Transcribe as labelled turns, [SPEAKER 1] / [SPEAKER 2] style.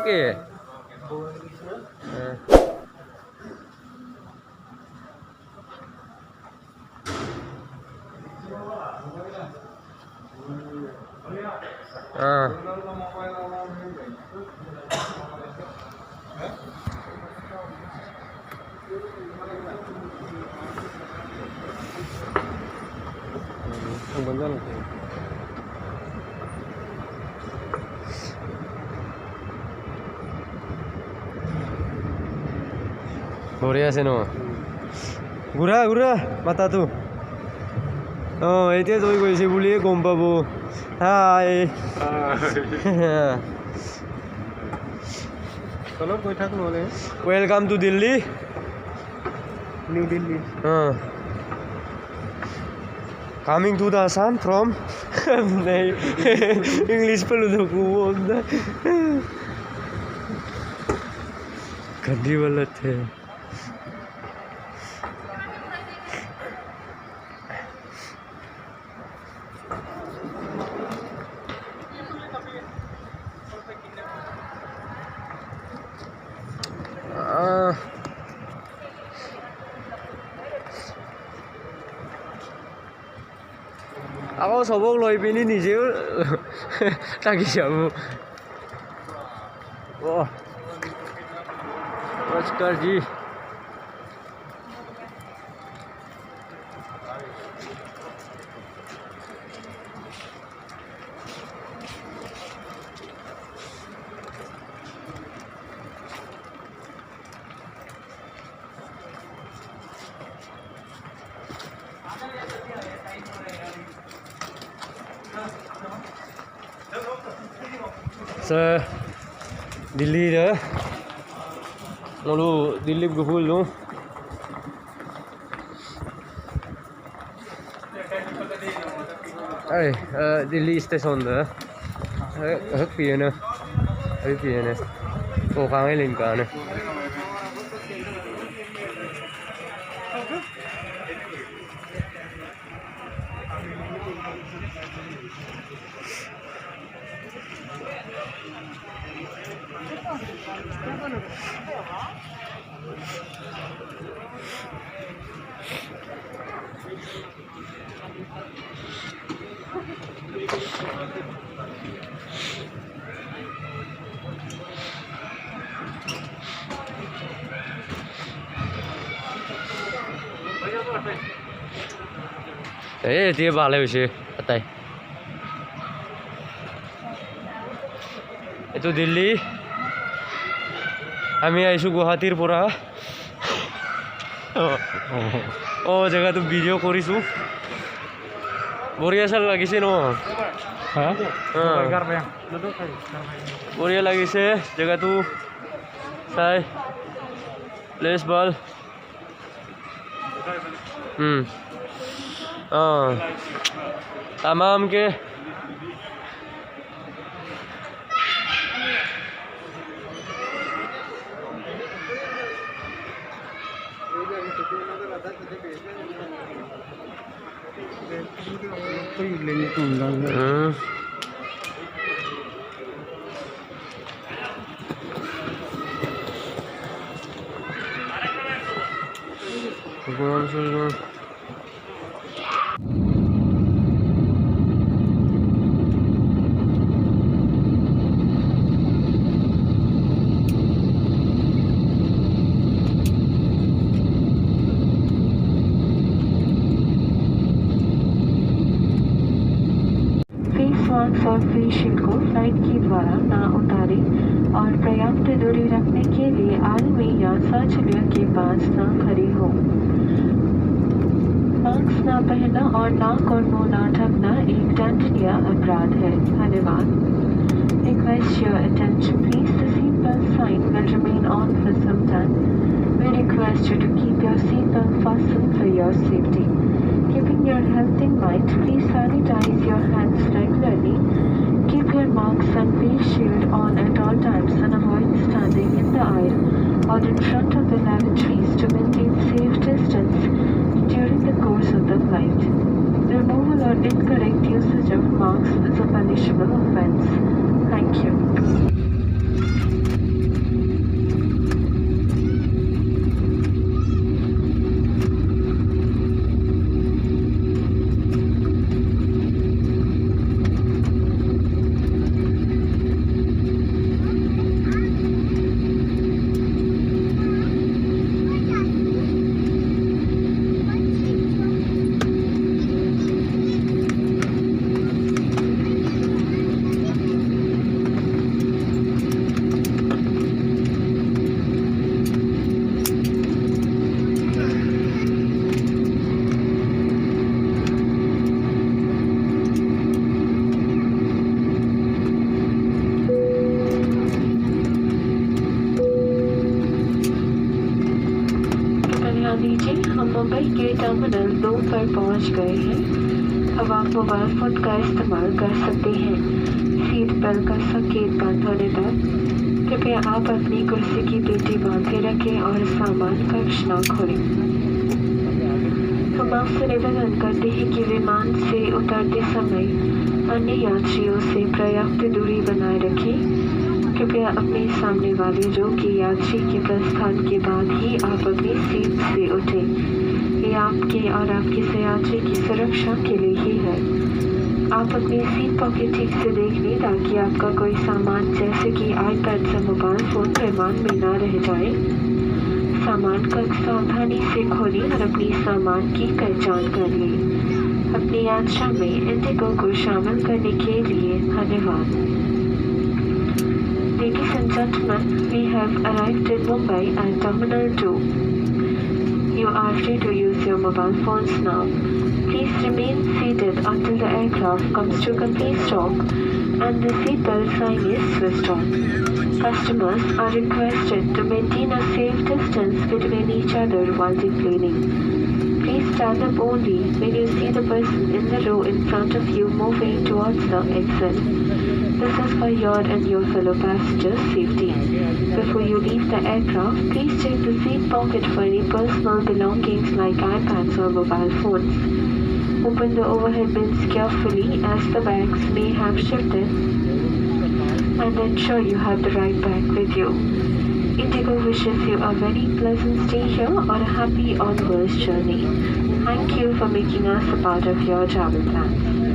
[SPEAKER 1] okay. Không bắn ra được. Boria se no. Gura mata tu. Oh, itu tu kau isi buli kompa bu. Hai.
[SPEAKER 2] Kalau kau tak noleh.
[SPEAKER 1] Welcome to Delhi.
[SPEAKER 2] New Delhi.
[SPEAKER 1] Coming to the Assam from English perlu aku बोलना गड्डी वाला थे Aku sobok loh ini nih sih, tak kisah bu. Wah, namaskar ji. Sa Delhi dah, lalu Delhi bergabung tu. Delhi station dah, hak pian na, oh kang elin kan. Dia balik sih, atai. Itu Delhi. Kami aisu Guwahati pura. Oh, jaga tu video korisu. Boria sal lagi sih no.
[SPEAKER 2] Hah?
[SPEAKER 1] Boria lagi sih, jaga tu. Say. Les ball. तमाम के
[SPEAKER 3] और facial को flight के द्वारा ना उतारें और पर्याप्त दूरी रखने के लिए आलमी या शौचालय के पास ना खड़े हो। मास्क ना पहनना और नाक और मुंह ना ढकना एक दंडनीय अपराध है। धन्यवाद। Request your attention, please. The seatbelt sign will remain on for some time. We request you to keep your seatbelt fastened for your safety. Keeping your health in mind, please sanitize your hands regularly. Keep your masks and face shield on at all times and avoid standing in the aisle or in front of the lavatories to maintain safe distance during the course of the flight. Removal or incorrect usage of masks is a punishable offense. Thank you. मान लीजिए हम मुंबई के terminal 2 पर पहुंच गए हैं। अब आप मोबाइल फ़ोन का इस्तेमाल कर सकते हैं। सीट बेल्ट का संकेत बंद होने तक कृपया आप अपनी कुर्सी की पेटी बांध के रखें और सामान कक्ष न खोलें। हम आपसे निवेदन करते हैं कि विमान से उतरते समय अन्य यात्रियों से पर्याप्त दूरी बनाए रखें। कृपया अपने सामने वाले जो कि यात्री के प्रस्थान के बाद ही आप अपनी सीट से उठें। ये आपके और आपके सहयात्री की सुरक्षा के लिए ही है। आप अपनी सीट पॉकेट ठीक से देख लें ताकि आपका कोई सामान जैसे कि आईपैड या मोबाइल फ़ोन विमान में ना रह जाए। सामान का सावधानी से खोलें और अपनी सामान की पहचान कर लें। अपनी यात्रा में इंडिगो को शामिल करने के लिए धन्यवाद। Ladies and gentlemen, we have arrived in Mumbai at Terminal 2. You are free to use your mobile phones now. Please remain seated until the aircraft comes to complete stop and the seatbelt sign is switched on. Customers are requested to maintain a safe distance between each other while deplaning. Please stand up only when you see the person in the row in front of you moving towards the exit. This is for your and your fellow passengers' safety. Before you leave the aircraft, please check the seat pocket for any personal belongings like iPads or mobile phones. Open the overhead bins carefully as the bags may have shifted and ensure you have the right bag with you. Indigo wishes you a very pleasant stay here or a happy onwards journey. Thank you for making us a part of your travel plans.